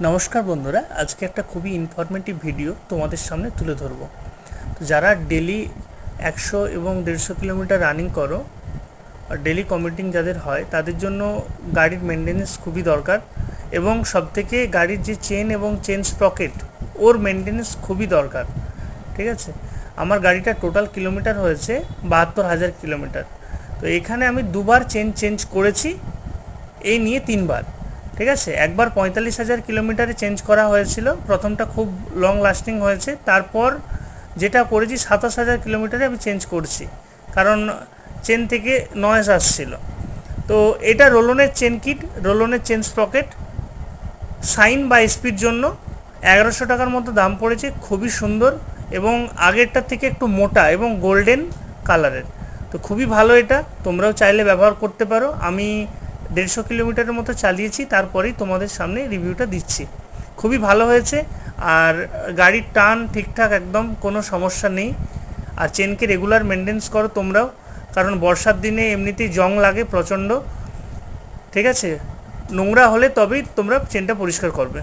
নমস্কার বন্ধুরা, আজকে একটা খুবই ইনফরমেটিভ ভিডিও তোমাদের সামনে তুলে ধরবো। তো যারা ডেলি 100 এবং 150 কিলোমিটার রানিং করো, আর ডেলি কমিউটিং যাদের হয় তাদের জন্য গাড়ির মেনটেনেন্স খুবই দরকার। এবং সবথেকে গাড়ির যে চেন এবং চেন স্প্রকেট, ওর মেনটেনেন্স খুবই দরকার। ঠিক আছে, আমার গাড়িটা টোটাল কিলোমিটার হয়েছে 72,000 কিলোমিটার। তো এখানে আমি দুবার চেন চেঞ্জ করেছি, এই নিয়ে তিনবার। ঠিক আছে, একবার 45,000 কিলোমিটারে চেঞ্জ করা হয়েছিল, প্রথমটা খুব লং লাস্টিং হয়েছে। তারপর যেটা করেছি 27,000 কিলোমিটারে আমি চেঞ্জ করছি, কারণ চেন থেকে নয়েজ আসছিল। তো এটা রোলনের চেন কিট, রোলনের চেন স্প্রকেট, সাইন বা স্পিড জন্য 1100 টাকার মতো দাম পড়েছে। খুবই সুন্দর এবং আগেরটার থেকে একটু মোটা এবং গোল্ডেন কালারের। তো খুবই ভালো, এটা তোমরাও চাইলে ব্যবহার করতে পারো। আমি 150 কিলোমিটারের মতো চালিয়েছি, তারপরেই তোমাদের সামনে রিভিউটা দিচ্ছি। খুবই ভালো হয়েছে, আর গাড়ির টান ঠিকঠাক, একদম কোনো সমস্যা নেই। আর চেনকে রেগুলার মেনটেন্স করো তোমরাও, কারণ বর্ষার দিনে এমনিতেই জং লাগে প্রচণ্ড। ঠিক আছে, নোংরা হলে তবেই তোমরা চেনটা পরিষ্কার করবে।